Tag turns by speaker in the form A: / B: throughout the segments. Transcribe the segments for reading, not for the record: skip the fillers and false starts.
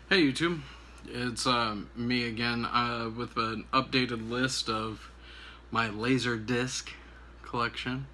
A: Hey YouTube, it's me again with an updated list of my Laserdisc collection.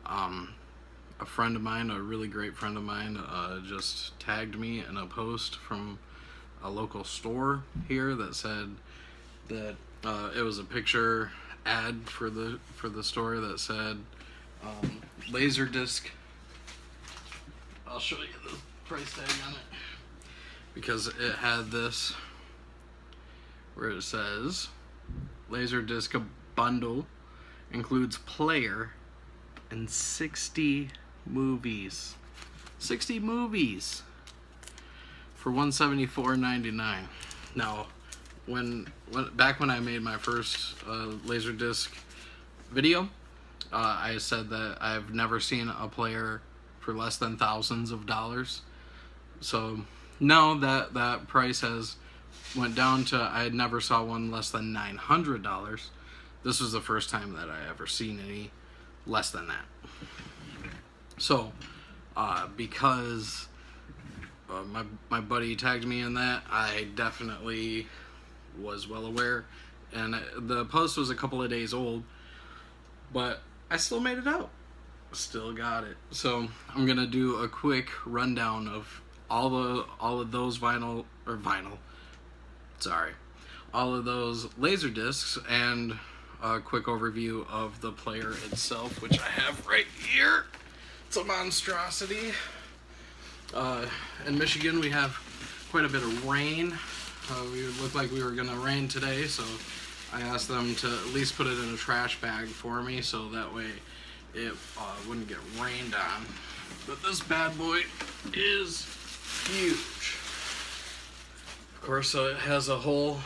A: A friend of mine, a really great friend of mine, just tagged me in a post from a local store here that said that it was a picture ad for the store that said Laserdisc. I'll show you the price tag on it, because it had this where it says Laserdisc bundle includes player and 60 movies. 60 movies for $174.99. Now, back when I made my first Laserdisc video, I said that I've never seen a player for less than thousands of dollars. So now that price has went down to, I never saw one less than $900. This was the first time that I ever seen any less than that. So because my buddy tagged me in that, I definitely was well aware, and the post was a couple of days old, but I still made it out. Still got it. So I'm gonna do a quick rundown of all of those all of those Laserdiscs, and a quick overview of the player itself, which I have right here. It's a monstrosity. In Michigan, we have quite a bit of rain. We looked like we were gonna rain today, so I asked them to at least put it in a trash bag for me, so that way it wouldn't get rained on. But this bad boy is huge. Of course, so it has a whole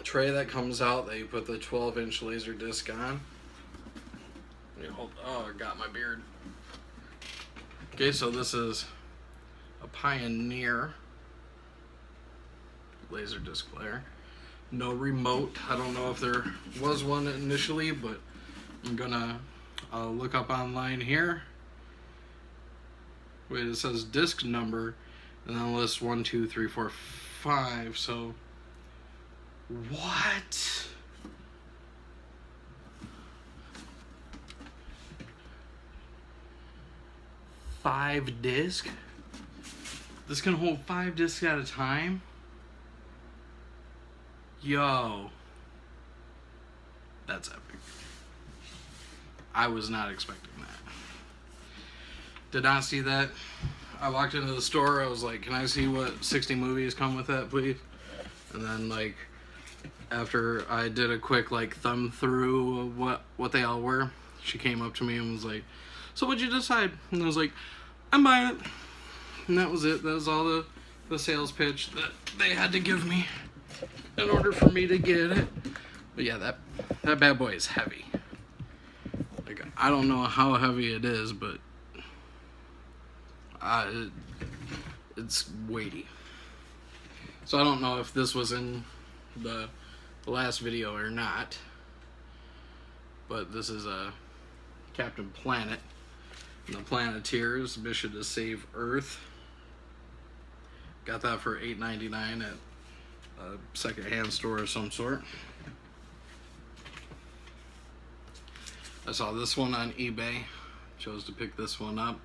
A: tray that comes out that you put the 12-inch Laserdisc on. Oh, I got my beard. Okay, so this is a Pioneer Laserdisc player. No remote. I don't know if there was one initially, but I'm gonna look up online here. Wait, it says disc number, and then lists 1, 2, 3, 4, 5. So what? Five disc? This can hold 5 discs at a time? Yo, that's epic. I was not expecting that. Did not see that. I walked into the store, I was like, can I see what 60 movies come with that, please? And then, like, after I did a quick, like, thumb through of what they all were, she came up to me and was like, so what'd you decide? And I was like, I'm buying it. And that was it. That was all the sales pitch that they had to give me in order for me to get it. But yeah, that bad boy is heavy. Like, I don't know how heavy it is, but it's weighty. So I don't know if this was in the last video or not, but this is a Captain Planet and the Planeteers, mission to save Earth. Got that for $8.99 at a secondhand store of some sort. I saw this one on eBay, chose to pick this one up.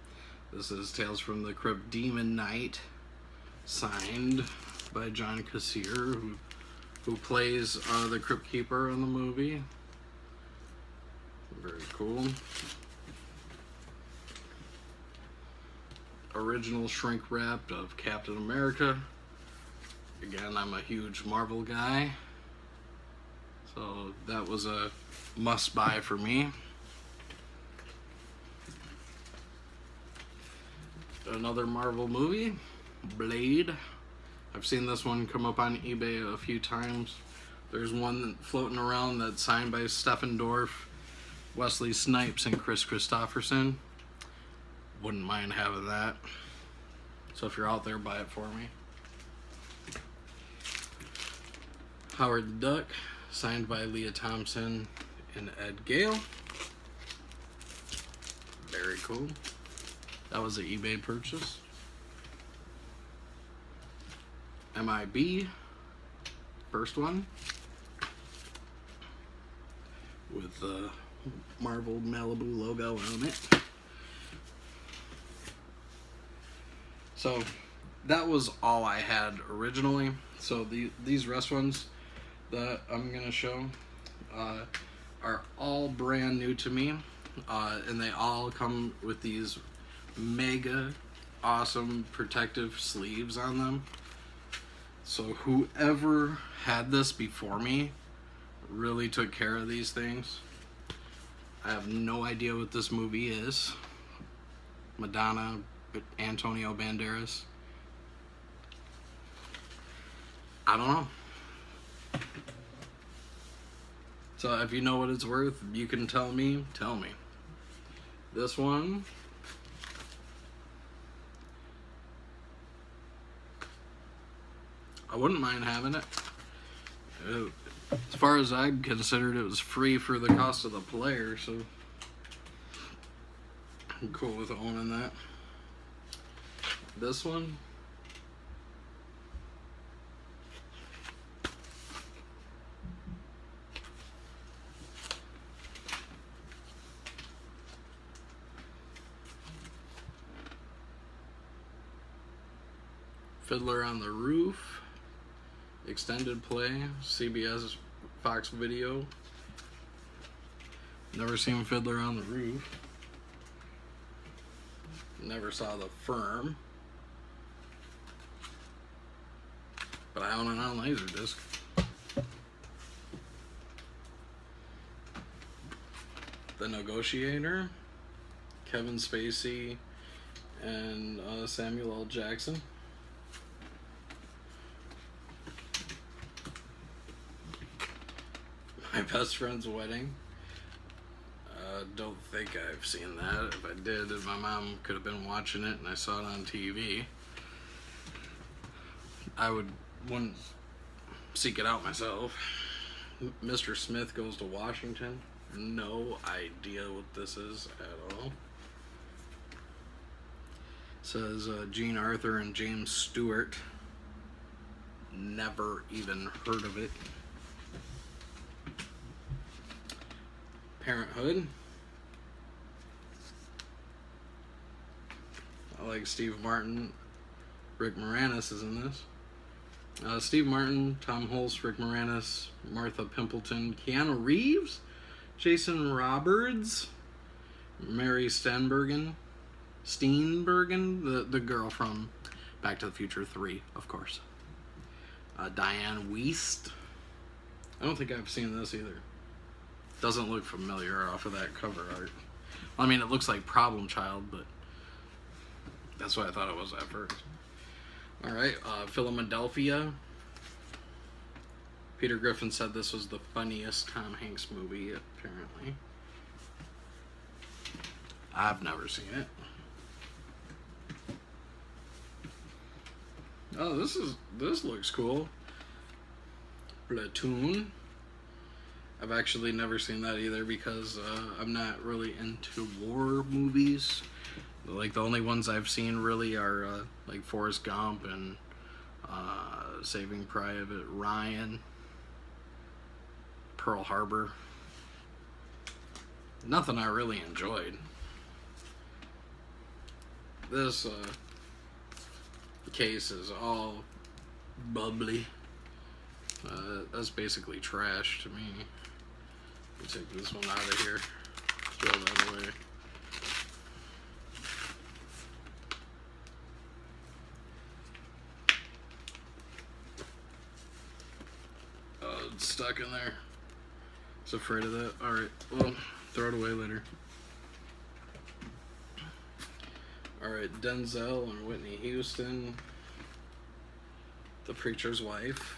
A: This is Tales from the Crypt Demon Knight, signed by John Kassir, who plays the Crypt Keeper in the movie. Very cool. Original shrink wrapped of Captain America. Again, I'm a huge Marvel guy, so that was a must buy for me. Another Marvel movie, Blade. I've seen this one come up on eBay a few times. There's one floating around that's signed by Stephen Dorff, Wesley Snipes, and Chris Christopherson. Wouldn't mind having that. So if you're out there, buy it for me. Howard the Duck, signed by Leah Thompson and Ed Gale. Very cool. That was an eBay purchase. MIB, first one, with the Marvel Malibu logo on it. So that was all I had originally. So these rest ones that I'm gonna show are all brand new to me, and they all come with these mega awesome protective sleeves on them. So whoever had this before me really took care of these things. I have no idea what this movie is. Madonna, Antonio Banderas. I don't know. So if you know what it's worth, you can tell me. This one, I wouldn't mind having it. As far as I considered, it was free for the cost of the player, so I'm cool with owning that. This one, Fiddler on the Roof, extended play, CBS Fox Video. Never seen Fiddler on the Roof. Never saw The Firm. But I own it on Laserdisc. The Negotiator, Kevin Spacey, and Samuel L. Jackson. My Best Friend's Wedding. Don't think I've seen that. If I did, my mom could have been watching it and I saw it on TV. I wouldn't seek it out myself. Mr. Smith Goes to Washington. No idea what this is at all. Says Jean Arthur and James Stewart. Never even heard of it. Parenthood. I like Steve Martin. Rick Moranis is in this. Steve Martin, Tom Hulce, Rick Moranis, Martha Pimpleton, Keanu Reeves, Jason Robards, Mary Steenburgen, the girl from Back to the Future 3, of course. Diane Wiest. I don't think I've seen this either. Doesn't look familiar off of that cover art. I mean, it looks like Problem Child, but that's what I thought it was at first. Alright, Philadelphia. Peter Griffin said this was the funniest Tom Hanks movie, apparently. I've never seen it. Oh, this looks cool. Platoon. I've actually never seen that either because I'm not really into war movies. Like, the only ones I've seen really are like Forrest Gump and Saving Private Ryan, Pearl Harbor. Nothing I really enjoyed. This case is all bubbly. That's basically trash to me. Let me take this one out of here. Throw that away. Oh, it's stuck in there. I was afraid of that. Alright, well, throw it away later. Alright, Denzel and Whitney Houston. The Preacher's Wife.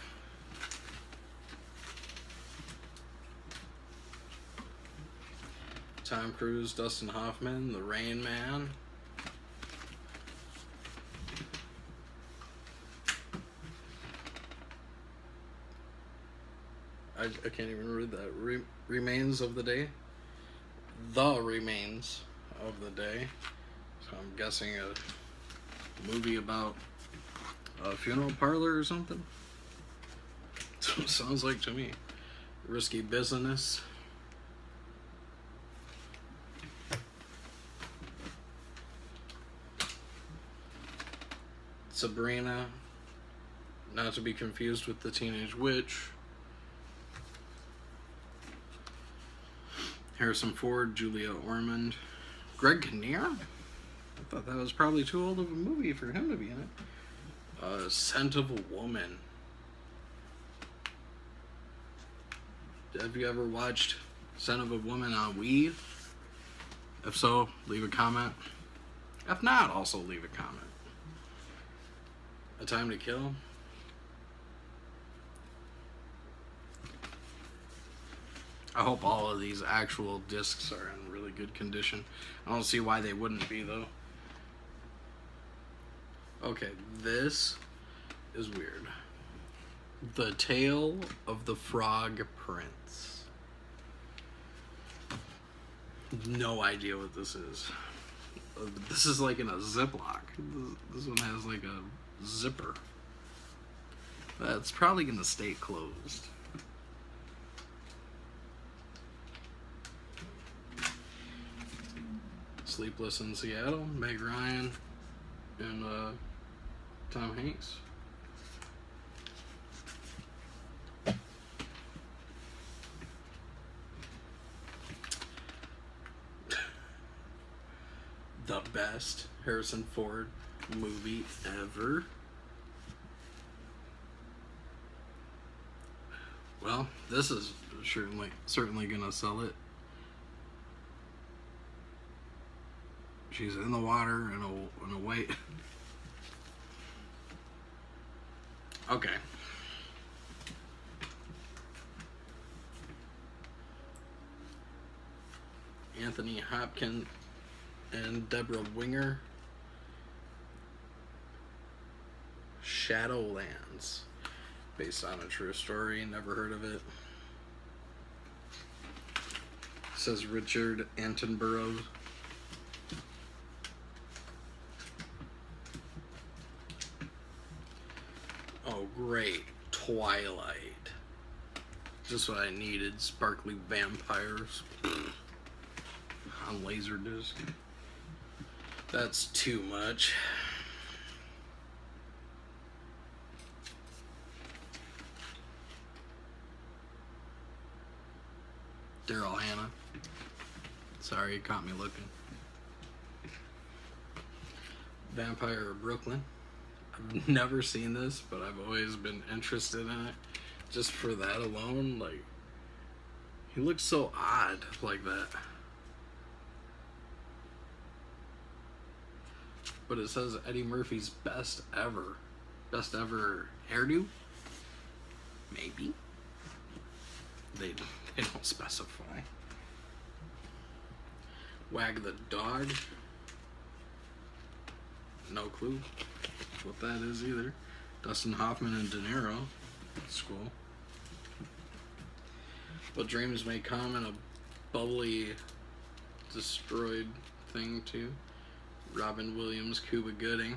A: Tom Cruise, Dustin Hoffman, The Rain Man. I can't even read that. Remains of the Day. The Remains of the Day. So I'm guessing a movie about A funeral parlor or something? Sounds like to me. Risky business. Sabrina, not to be confused with the Teenage Witch. Harrison Ford, Julia Ormond, Greg Kinnear. I thought that was probably too old of a movie for him to be in it. Scent of a Woman. Have you ever watched Scent of a Woman on Wii? If so, leave a comment. If not, also leave a comment. A Time to Kill. I hope all of these actual discs are in really good condition. I don't see why they wouldn't be, though. Okay, this is weird. The Tale of the Frog Prince. No idea what this is. This is like in a Ziploc. This one has like a zipper. That's probably gonna stay closed. Sleepless in Seattle, Meg Ryan, and Tom Hanks. The best Harrison Ford movie ever. Well, this is certainly gonna sell it. She's in the water in a way. Okay. Anthony Hopkins and Deborah Winger. Shadowlands. Based on a true story. Never heard of it. Says Richard Attenborough. Oh, great. Twilight. Just what I needed. Sparkly vampires. On Laserdisc. That's too much. Daryl Hannah. Sorry, it caught me looking. Vampire of Brooklyn. I've never seen this, but I've always been interested in it. Just for that alone, like, he looks so odd like that. But it says Eddie Murphy's best ever hairdo. Maybe. They don't specify. Wag the Dog. No clue what that is either. Dustin Hoffman and De Niro. That's cool. But Dreams May Come, and a bubbly, destroyed thing too. Robin Williams, Cuba Gooding,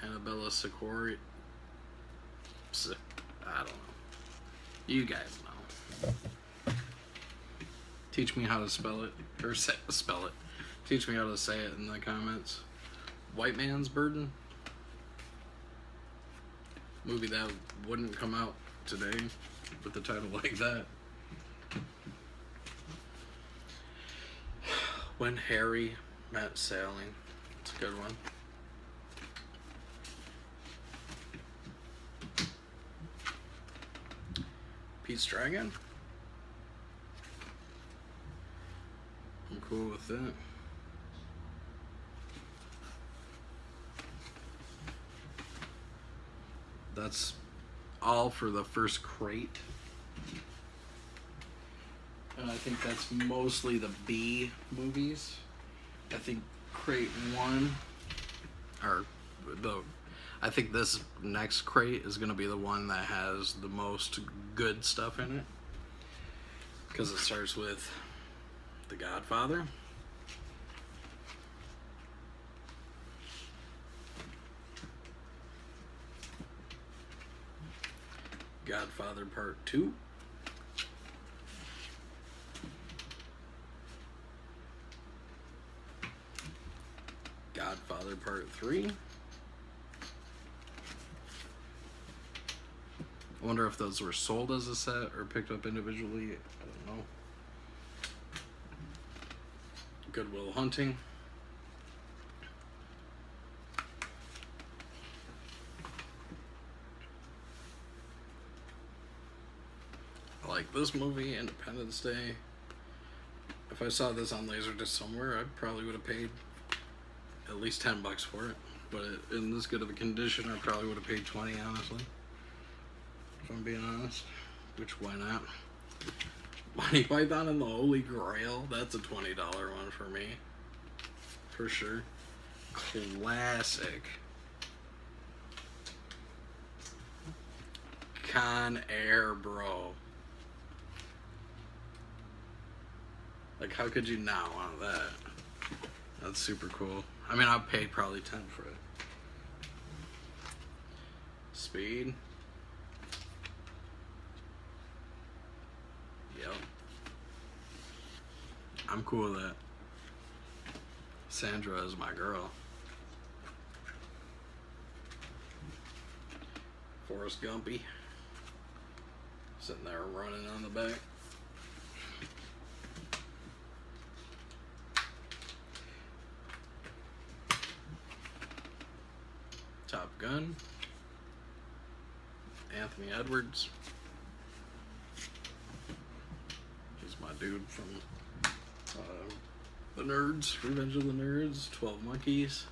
A: Annabella Sciorra. I don't know. You guys know. Teach me how to spell it, or spell it. Teach me how to say it in the comments. White Man's Burden. Movie that wouldn't come out today with a title like that. When Harry Met Sally. It's a good one. Pete's Dragon. I'm cool with that. That's all for the first crate. And I think that's mostly the B movies. I think crate 1, I think this next crate is going to be the one that has the most good stuff in it. Because it starts with The Godfather. Godfather Part 2. Godfather Part 3. I wonder if those were sold as a set or picked up individually. I don't know. Good Will Hunting. I like this movie, Independence Day. If I saw this on Laserdisc somewhere, I probably would have paid at least $10 for it. But in this good of a condition, I probably would have paid 20, honestly. If I'm being honest. Which, why not? Monty Python and the Holy Grail, that's a $20 one for me. For sure. Classic. Con Air, bro. Like, how could you not want that? That's super cool. I mean, I'll pay probably 10 for it. Speed. Yep. I'm cool with that. Sandra is my girl. Forrest Gumpy. Sitting there running on the back. Top Gun. Anthony Edwards. He's my dude from The Nerds, Revenge of the Nerds, 12 Monkeys.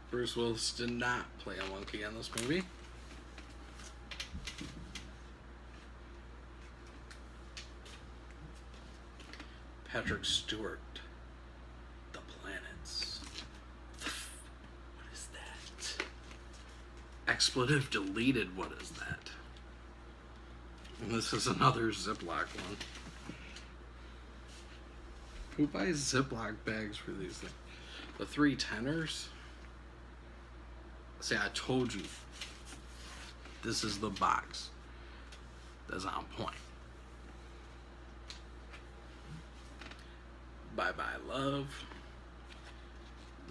A: Bruce Willis did not play a monkey in this movie. Patrick Stewart. The Planets. What is that? Expletive deleted. What is that? And this is another Ziploc one. Who buys Ziploc bags for these things? The 3 tenors? See, I told you. This is the box that's on point. Bye Bye Love.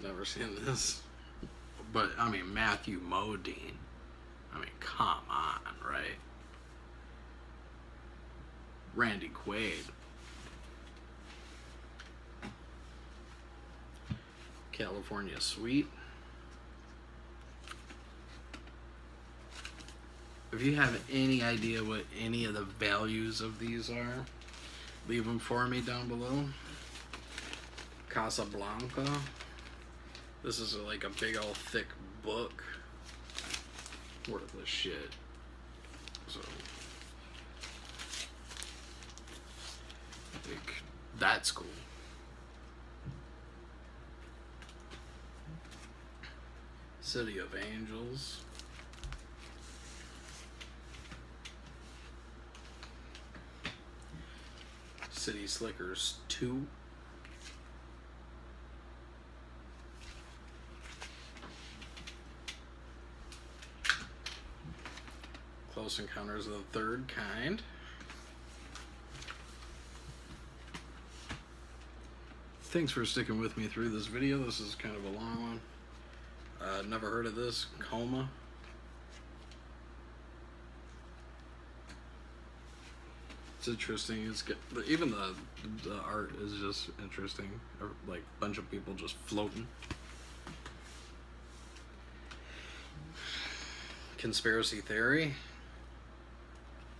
A: Never seen this. But, I mean, Matthew Modine. I mean, come on, right? Randy Quaid. California Suite. If you have any idea what any of the values of these are, leave them for me down below. Casablanca. This is like a big old thick book. Worthless shit. So, I think that's cool. City of Angels. City Slickers 2. Close Encounters of the Third Kind. Thanks for sticking with me through this video. This is kind of a long one. Never heard of this. Coma. It's interesting. It's good. Even the art is just interesting. Like a bunch of people just floating. Conspiracy Theory.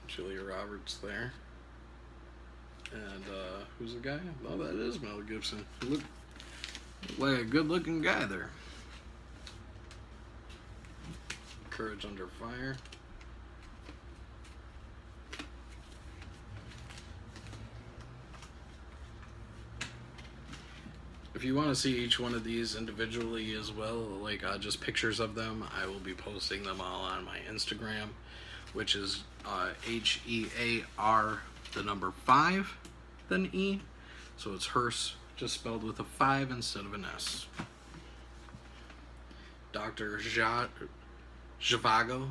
A: Julia Roberts there. And who's the guy? Oh, that is Mel Gibson. Look like a good-looking guy there. Courage Under Fire. If you want to see each one of these individually as well, like just pictures of them, I will be posting them all on my Instagram, which is HEAR, the number 5, then E. So it's Hearse, just spelled with a 5 instead of an S. Dr. Zhivago.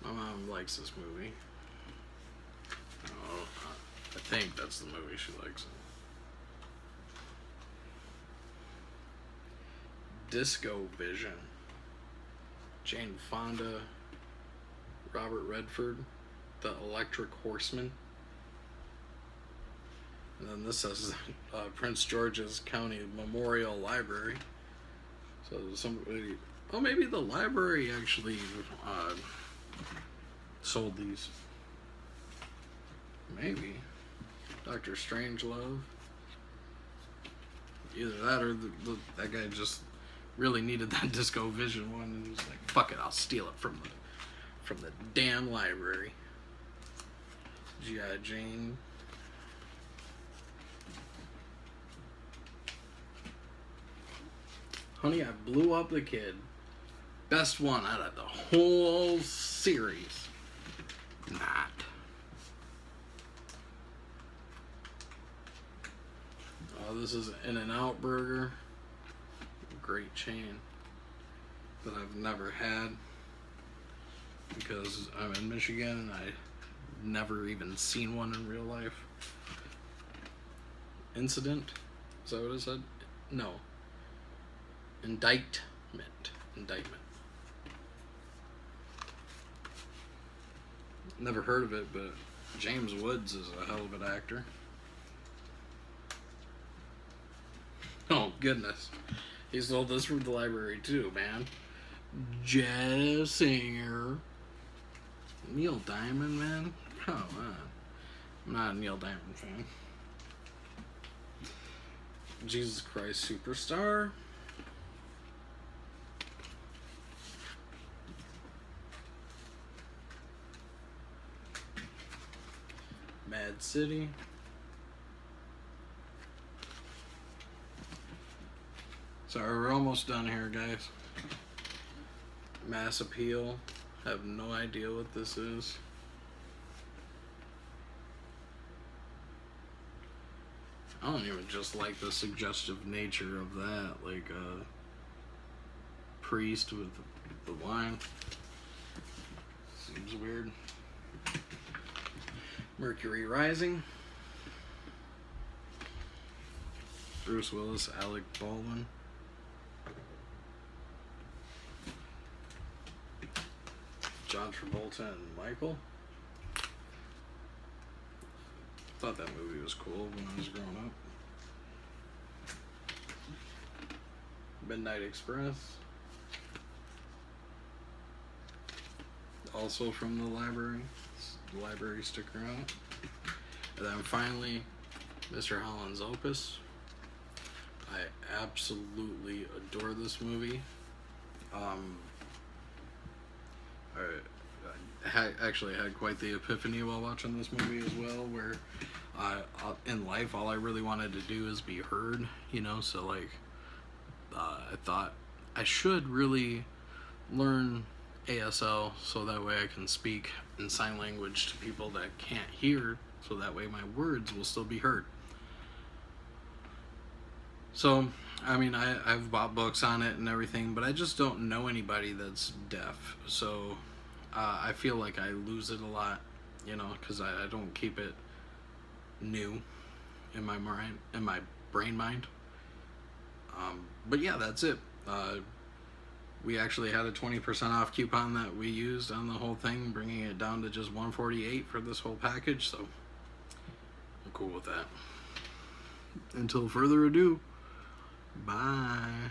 A: My mom likes this movie. Oh, I think that's the movie she likes. Disco Vision. Jane Fonda, Robert Redford, The Electric Horseman. And then this says Prince George's County Memorial Library. So somebody, oh, maybe the library actually sold these. Maybe. Dr. Strangelove. Either that or that guy just really needed that Disco Vision one and he was like, fuck it, I'll steal it from the damn library. G.I. Jane. Honey, I Blew Up the Kid. Best one out of the whole series. Not. Oh, this is In-N-Out Burger. Great chain that I've never had because I'm in Michigan and I've never even seen one in real life. Incident? Is that what it said? No. Indictment. Never heard of it, but James Woods is a hell of an actor. Oh, goodness. He sold this from the library, too, man. Jazz singer. Neil Diamond, man? Come on. I'm not a Neil Diamond fan. Jesus Christ Superstar. Mad City. Sorry, we're almost done here, guys. Mass Appeal. Have no idea what this is. I don't even just like the suggestive nature of that. Like a priest with the wine. Seems weird. Mercury Rising. Bruce Willis, Alec Baldwin. John Travolta and Michael. Thought that movie was cool when I was growing up. Midnight Express. Also from the library. The library sticker out. And then finally, Mr. Holland's Opus. I absolutely adore this movie. I actually had quite the epiphany while watching this movie as well, where in life all I really wanted to do is be heard, you know, so like I thought I should really learn ASL so that way I can speak in sign language to people that can't hear, so that way my words will still be heard. So, I mean, I've bought books on it and everything, but I just don't know anybody that's deaf. So, I feel like I lose it a lot, you know, because I don't keep it new in my brain mind. But yeah, that's it. We actually had a 20% off coupon that we used on the whole thing, bringing it down to just $148 for this whole package. So, I'm cool with that. Until further ado. Bye.